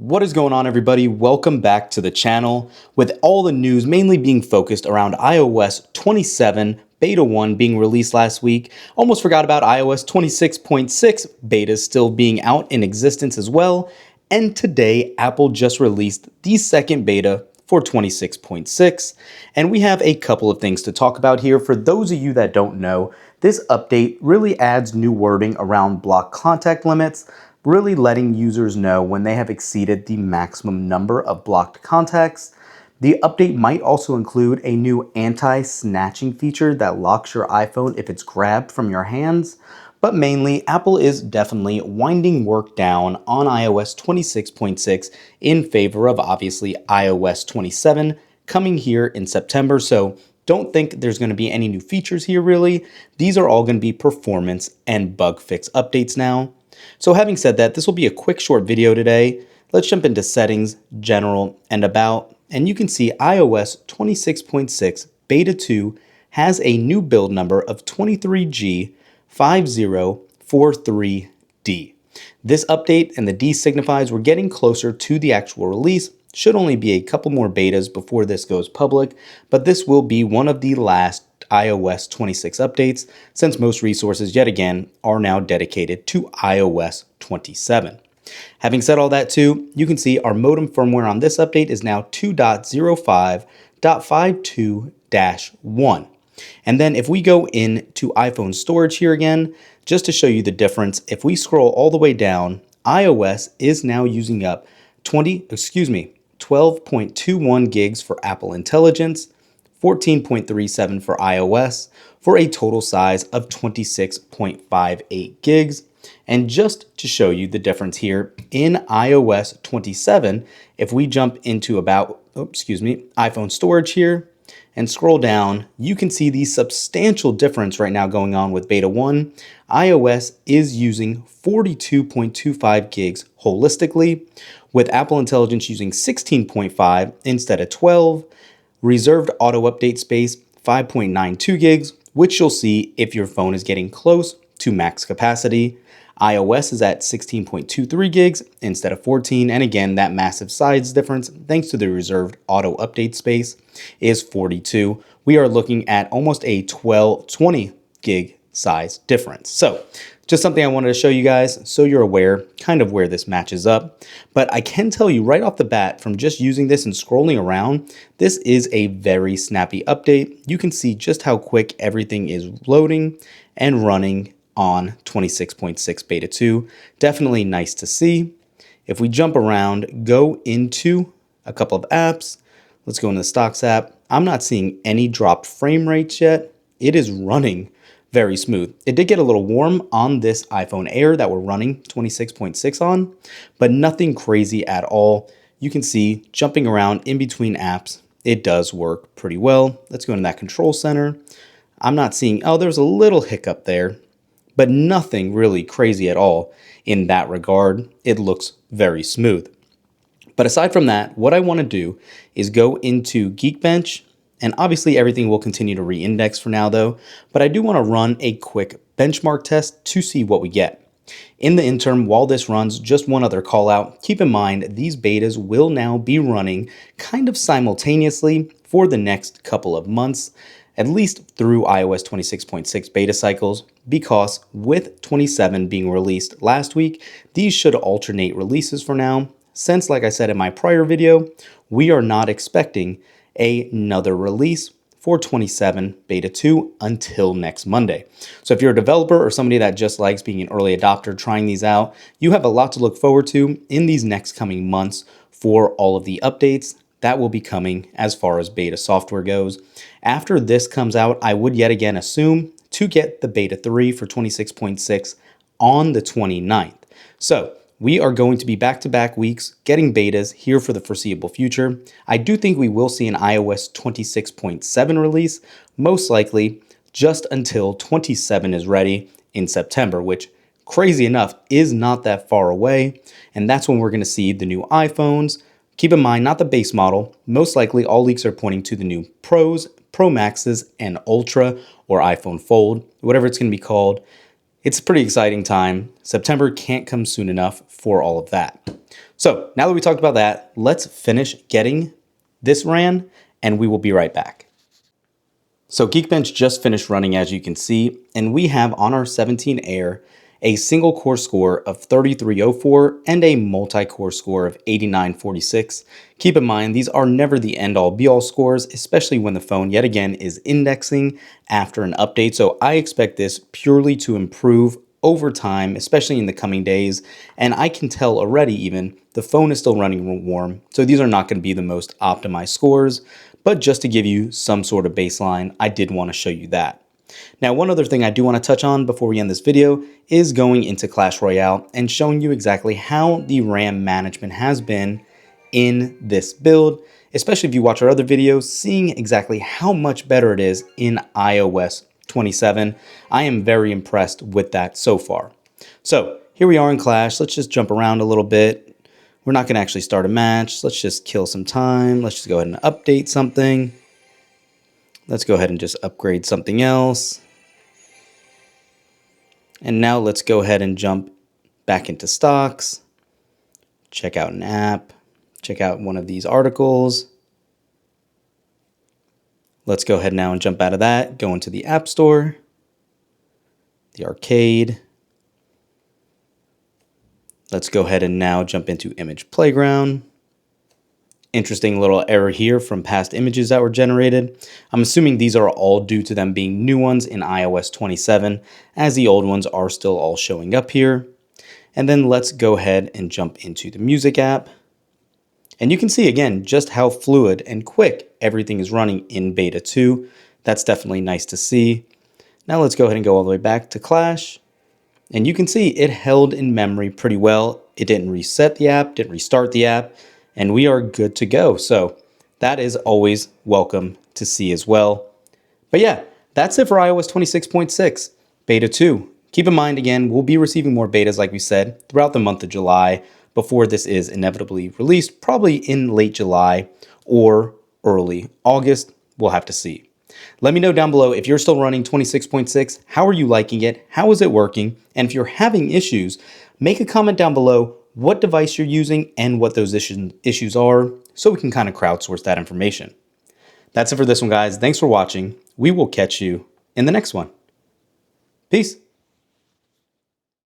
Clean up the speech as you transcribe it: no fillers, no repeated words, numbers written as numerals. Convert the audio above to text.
What is going on, everybody? Welcome back to the channel. With all the news mainly being focused around iOS 27 Beta 1 being released last week, almost forgot about iOS 26.6 betas still being out in existence as well. And today, Apple just released the second beta for 26.6. And we have a couple of things to talk about here. For those of you that don't know, this update really adds new wording around block contact limits, really letting users know when they have exceeded the maximum number of blocked contacts. The update might also include a new anti-snatching feature that locks your iPhone if it's grabbed from your hands. But mainly, Apple is definitely winding work down on iOS 26.6 in favor of obviously iOS 27 coming here in September. So don't think there's going to be any new features here really. These are all going to be performance and bug fix updates now. So having said that, this will be a quick short video today. Let's jump into settings, general, and about. And you can see iOS 26.6 Beta 2 has a new build number of 23G5043D. This update and the D signifies we're getting closer to the actual release. Should only be a couple more betas before this goes public, but this will be one of the last iOS 26 updates, since most resources yet again are now dedicated to iOS 27. Having said all that too, you can see our modem firmware on this update is now 2.05.52-1. And then if we go into iPhone storage here again, just to show you the difference, if we scroll all the way down, iOS is now using up 12.21 gigs for Apple Intelligence, 14.37 for iOS, for a total size of 26.58 gigs. And just to show you the difference here, in iOS 27, if we jump into iPhone storage here and scroll down, you can see the substantial difference right now going on with Beta 1. iOS is using 42.25 gigs holistically, with Apple Intelligence using 16.5 instead of 12. Reserved auto update space, 5.92 gigs, which you'll see if your phone is getting close to max capacity. iOS is at 16.23 gigs instead of 14. And again, that massive size difference, thanks to the reserved auto update space, is 42. We are looking at almost a 20 gig size difference. So just something I wanted to show you guys so you're aware kind of where this matches up. But I can tell you right off the bat from just using this and scrolling around, this is a very snappy update. You can see just how quick everything is loading and running on 26.6 Beta 2. Definitely nice to see. If we jump around, go into a couple of apps. Let's go into the Stocks app. I'm not seeing any dropped frame rates yet. It is running very smooth. It did get a little warm on this iPhone Air that we're running 26.6 on, but nothing crazy at all. You can see jumping around in between apps, it does work pretty well. Let's go into that control center. I'm not seeing, oh, there's a little hiccup there, but nothing really crazy at all in that regard. It looks very smooth. But aside from that, what I want to do is go into Geekbench. And obviously everything will continue to re-index for now though, but I do want to run a quick benchmark test to see what we get. In the interim, while this runs, just one other call out, keep in mind these betas will now be running kind of simultaneously for the next couple of months, at least through iOS 26.6 beta cycles, because with 27 being released last week, these should alternate releases for now, since like I said in my prior video, we are not expecting another release for 27 Beta 2 until next Monday. So if you're a developer or somebody that just likes being an early adopter, trying these out, you have a lot to look forward to in these next coming months for all of the updates that will be coming as far as beta software goes. After this comes out, I would yet again assume to get the Beta 3 for 26.6 on the 29th. So we are going to be back-to-back weeks getting betas here for the foreseeable future. I do think we will see an iOS 26.7 release, most likely just until 27 is ready in September, which crazy enough is not that far away. And that's when we're going to see the new iPhones. Keep in mind, not the base model. Most likely all leaks are pointing to the new Pros, Pro Maxes, and Ultra or iPhone Fold, whatever it's going to be called. It's a pretty exciting time. September can't come soon enough for all of that. So now that we talked about that, let's finish getting this ran and we will be right back. So Geekbench just finished running, as you can see, and we have on our 17 Air a single core score of 3304 and a multi-core score of 8946. Keep in mind, these are never the end-all be-all scores, especially when the phone yet again is indexing after an update. So I expect this purely to improve over time, especially in the coming days. And I can tell already even the phone is still running warm. So these are not going to be the most optimized scores, but just to give you some sort of baseline, I did want to show you that. Now, one other thing I do want to touch on before we end this video is going into Clash Royale and showing you exactly how the RAM management has been in this build, especially if you watch our other videos, seeing exactly how much better it is in iOS 27. I am very impressed with that so far. So here we are in Clash. Let's just jump around a little bit. We're not going to actually start a match. Let's just kill some time. Let's just go ahead and update something. Let's go ahead and just upgrade something else. And now let's go ahead and jump back into stocks. Check out an app. Check out one of these articles. Let's go ahead now and jump out of that. Go into the App Store, the arcade. Let's go ahead and now jump into Image Playground. Interesting little error here from past images that were generated. I'm assuming these are all due to them being new ones in iOS 27, as the old ones are still all showing up here. And then let's go ahead and jump into the Music app. And you can see again just how fluid and quick everything is running in Beta 2. That's definitely nice to see. Now let's go ahead and go all the way back to Clash. And you can see it held in memory pretty well. It didn't reset the app, didn't restart the app, and we are good to go. So that is always welcome to see as well. But yeah, that's it for iOS 26.6 Beta 2. Keep in mind, again, we'll be receiving more betas, like we said, throughout the month of July before this is inevitably released, probably in late July or early August. We'll have to see. Let me know down below if you're still running 26.6, how are you liking it, how is it working, and if you're having issues, make a comment down below what device you're using and what those issues are, so we can kind of crowdsource that information. That's it for this one, guys. Thanks for watching. We will catch you in the next one. Peace.